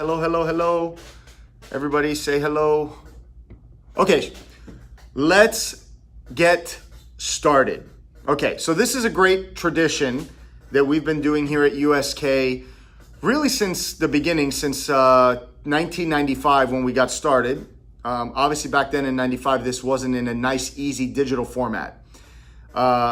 Hello, hello, hello. Everybody say hello. Okay, let's get started. Okay, so this is a great tradition that we've been doing here at USK really since the beginning, since 1995 when we got started. Obviously back then in 95, this wasn't in a nice, easy digital format.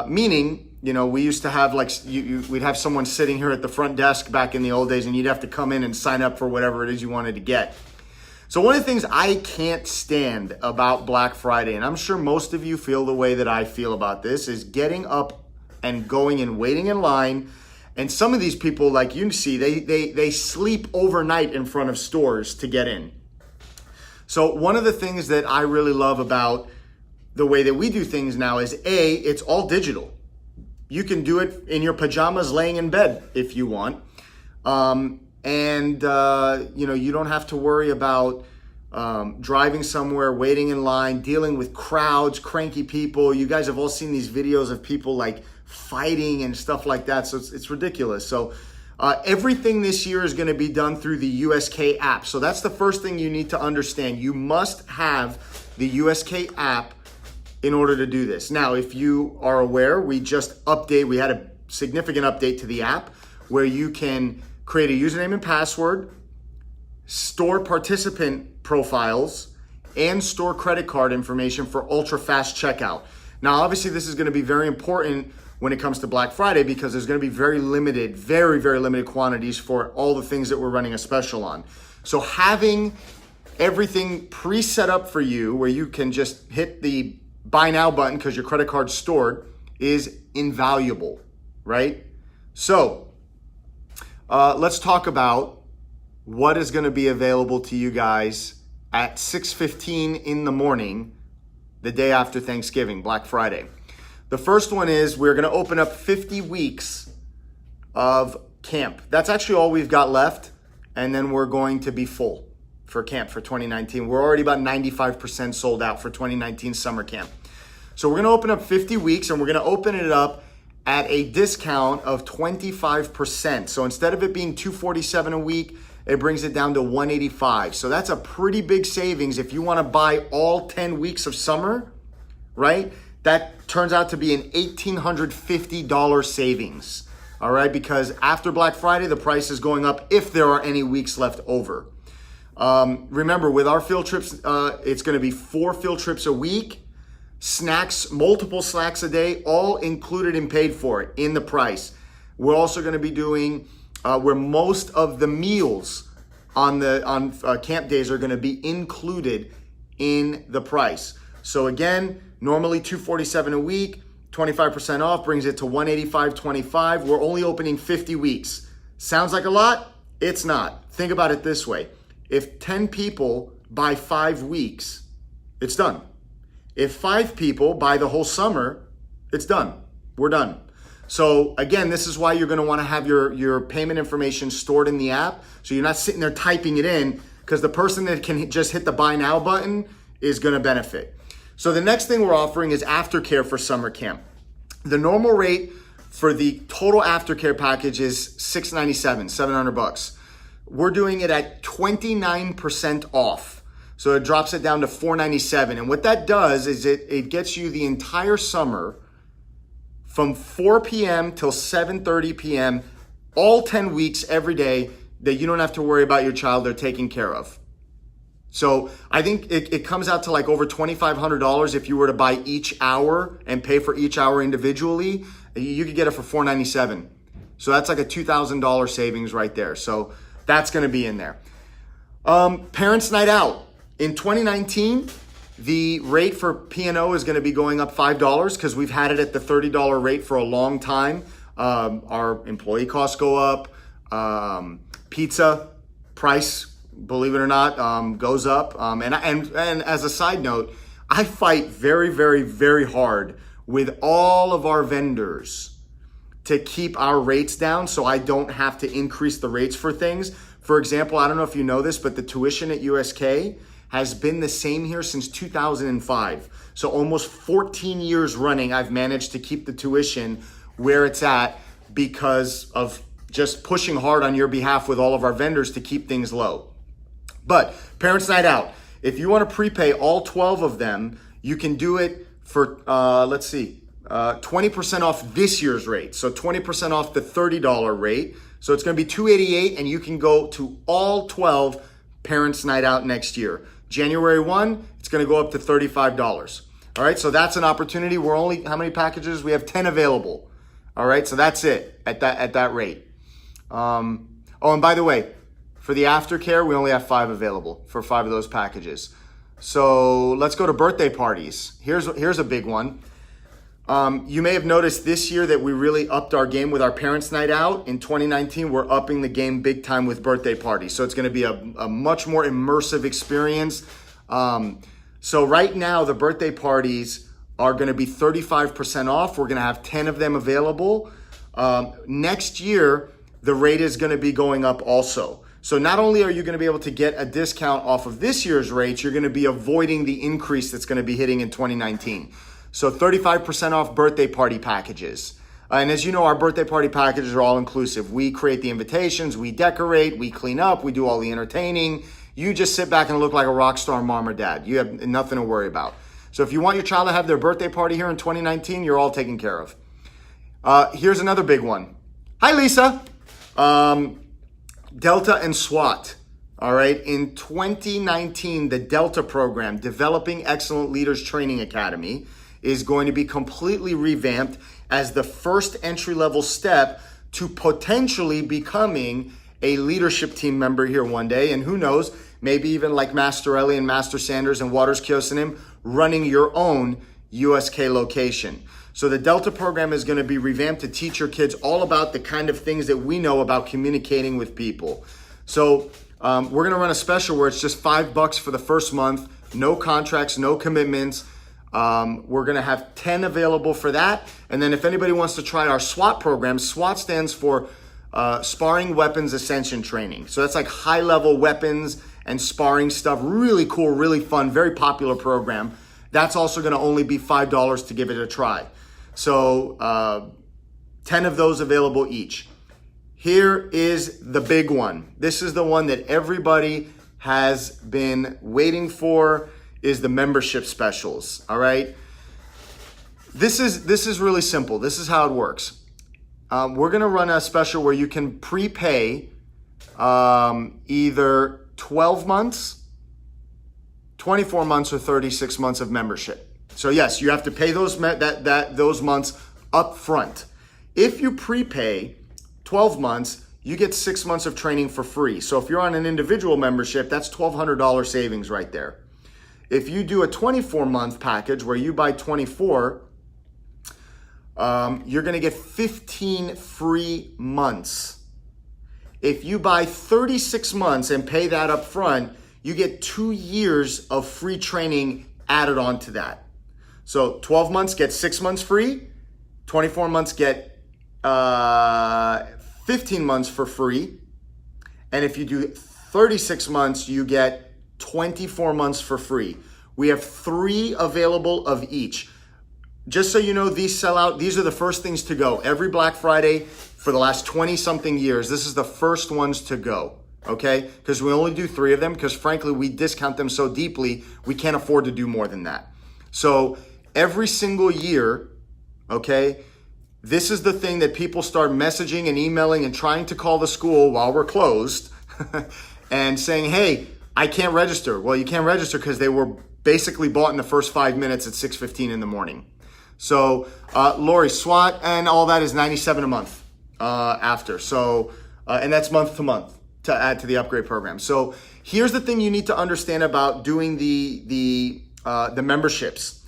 Meaning, you know, we used to have we'd have someone sitting here at the front desk back in the old days and you'd have to come in and sign up for whatever it is you wanted to get. So one of the things I can't stand about Black Friday, and I'm sure most of you feel the way that I feel about this, is getting up and going and waiting in line. And some of these people, like you see, they sleep overnight in front of stores to get in. So one of the things that I really love about the way that we do things now is it's all digital. You can do it in your pajamas laying in bed if you want. You don't have to worry about driving somewhere, waiting in line, dealing with crowds, cranky people. You guys have all seen these videos of people like fighting and stuff like that. So it's ridiculous. So everything this year is going to be done through the USK app. So that's the first thing you need to understand. You must have the USK app in order to do this. Now, if you are aware, we had a significant update to the app where you can create a username and password, store participant profiles, and store credit card information for ultra fast checkout. Now, obviously, this is going to be very important when it comes to Black Friday because there's going to be very, very limited quantities for all the things that we're running a special on. So having everything pre-set up for you where you can just hit the buy now button because your credit card's stored is invaluable, right? So let's talk about what is going to be available to you guys at 6:15 in the morning, the day after Thanksgiving, Black Friday. The first one is we're going to open up 50 weeks of camp. That's actually all we've got left, and then we're going to be full for camp for 2019. We're already about 95% sold out for 2019 summer camp. So we're going to open up 50 weeks, and we're going to open it up at a discount of 25%. So instead of it being $247 a week, it brings it down to $185. So that's a pretty big savings if you want to buy all 10 weeks of summer, right? That turns out to be an $1,850 savings, all right? Because after Black Friday, the price is going up if there are any weeks left over. Remember, with our field trips, it's going to be 4 field trips a week, snacks, multiple snacks a day, all included and paid for in the price. We're also going to be doing where most of the meals on camp days are going to be included in the price. So again, normally $247 a week, 25% off brings it to $185.25. We're only opening 50 weeks. Sounds like a lot? It's not. Think about it this way. If 10 people buy 5 weeks, it's done. If 5 people buy the whole summer, it's done. We're done. So again, this is why you're going to want to have your payment information stored in the app. So you're not sitting there typing it in, because the person that can just hit the buy now button is going to benefit. So the next thing we're offering is aftercare for summer camp. The normal rate for the total aftercare package is $697, $700. We're doing it at 29% off. So it drops it down to $497. And what that does is it gets you the entire summer from 4 p.m. till 7:30 p.m., all 10 weeks every day, that you don't have to worry about your child. They're taken care of. So I think it comes out to like over $2,500 if you were to buy each hour and pay for each hour individually. You could get it for $497. So that's like a $2,000 savings right there. So that's going to be in there. Parents' night out. In 2019, the rate for P&O is going to be going up $5 because we've had it at the $30 rate for a long time. Our employee costs go up. Pizza price, believe it or not, goes up. And as a side note, I fight very hard with all of our vendors to keep our rates down so I don't have to increase the rates for things. For example, I don't know if you know this, but the tuition at USK has been the same here since 2005. So almost 14 years running, I've managed to keep the tuition where it's at because of just pushing hard on your behalf with all of our vendors to keep things low. But Parents Night Out, if you want to prepay all 12 of them, you can do it for, 20% off this year's rate. So 20% off the $30 rate. So it's going to be $288, and you can go to all 12 Parents Night Out next year. January 1, it's going to go up to $35. All right, so that's an opportunity. We're only, how many packages? We have 10 available. All right, so that's it at that rate. Oh, and by the way, for the aftercare, we only have 5 available for 5 of those packages. So let's go to birthday parties. Here's a big one. You may have noticed this year that we really upped our game with our Parents Night Out. In 2019, we're upping the game big time with birthday parties. So it's going to be a much more immersive experience. So right now, the birthday parties are going to be 35% off. We're going to have 10 of them available. Next year, the rate is going to be going up also. So not only are you going to be able to get a discount off of this year's rates, you're going to be avoiding the increase that's going to be hitting in 2019. So 35% off birthday party packages. And as you know, our birthday party packages are all inclusive. We create the invitations, we decorate, we clean up, we do all the entertaining. You just sit back and look like a rock star mom or dad. You have nothing to worry about. So if you want your child to have their birthday party here in 2019, you're all taken care of. Here's another big one. Hi, Lisa. Delta and SWAT. All right. In 2019, the Delta program, Developing Excellent Leaders Training Academy, is going to be completely revamped as the first entry-level step to potentially becoming a leadership team member here one day. And who knows, maybe even like Master Ellie and Master Sanders and Waters Kiosanim, running your own USK location. So the Delta program is going to be revamped to teach your kids all about the kind of things that we know about communicating with people. So we're going to run a special where it's just $5 for the first month, no contracts, no commitments. We're going to have 10 available for that. And then if anybody wants to try our SWAT program, SWAT stands for Sparring Weapons Ascension Training. So that's like high level weapons and sparring stuff. Really cool, really fun, very popular program. That's also going to only be $5 to give it a try. So 10 of those available each. Here is the big one. This is the one that everybody has been waiting for, is the membership specials. All right. This is really simple. This is how it works. We're going to run a special where you can prepay either 12 months, 24 months, or 36 months of membership. So yes, you have to pay those months up front. If you prepay 12 months, you get 6 months of training for free. So if you're on an individual membership, that's $1,200 savings right there. If you do a 24-month package where you buy 24, you're going to get 15 free months. If you buy 36 months and pay that up front, you get 2 years of free training added on to that. So 12 months get 6 months free, 24 months get 15 months for free. And if you do 36 months, you get 24 months for free. We have 3 available of each. Just so you know, these sell out. These are the first things to go. Every Black Friday for the last 20 something years, this is the first ones to go. Okay? Because we only do 3 of them because frankly, we discount them so deeply, we can't afford to do more than that. So every single year, okay, this is the thing that people start messaging and emailing and trying to call the school while we're closed and saying, hey, I can't register. Well, you can't register because they were basically bought in the first 5 minutes at 6:15 in the morning. So Lori, SWAT and all that is $97 a month after. So, and that's month to month to add to the upgrade program. So here's the thing you need to understand about doing the memberships.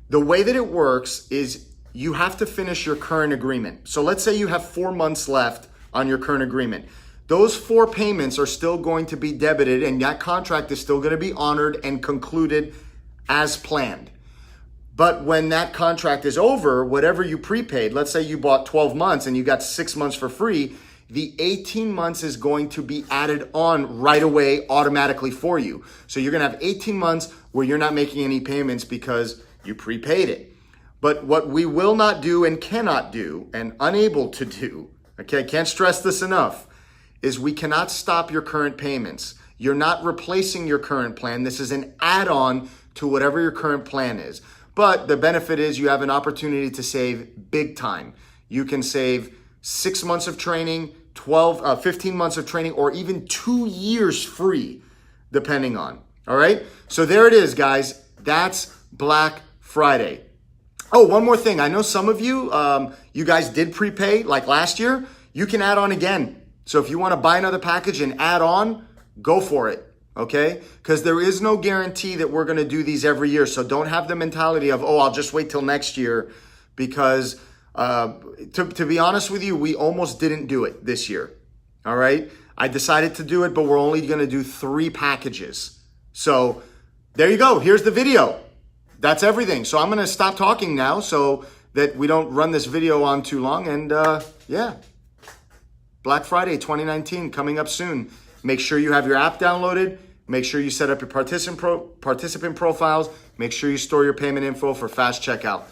The way that it works is you have to finish your current agreement. So let's say you have 4 months left on your current agreement. Those 4 payments are still going to be debited and that contract is still going to be honored and concluded as planned. But when that contract is over, whatever you prepaid, let's say you bought 12 months and you got 6 months for free, the 18 months is going to be added on right away automatically for you. So you're going to have 18 months where you're not making any payments because you prepaid it. But what we will not do and cannot do and unable to do, okay, can't stress this enough, is we cannot stop your current payments. You're not replacing your current plan. This is an add-on to whatever your current plan is. But the benefit is you have an opportunity to save big time. You can save 6 months of training, 15 months of training, or even 2 years free, depending on. All right? So there it is, guys. That's Black Friday. Oh, one more thing. I know some of you, you guys did prepay like last year. You can add on again. So if you want to buy another package and add on, go for it. Okay? Because there is no guarantee that we're going to do these every year. So don't have the mentality of, oh, I'll just wait till next year. Because to be honest with you, we almost didn't do it this year. All right? I decided to do it, but we're only going to do 3 packages. So there you go. Here's the video. That's everything. So I'm going to stop talking now so that we don't run this video on too long. And yeah, Black Friday 2019 coming up soon. Make sure you have your app downloaded. Make sure you set up your participant profiles. Make sure you store your payment info for fast checkout.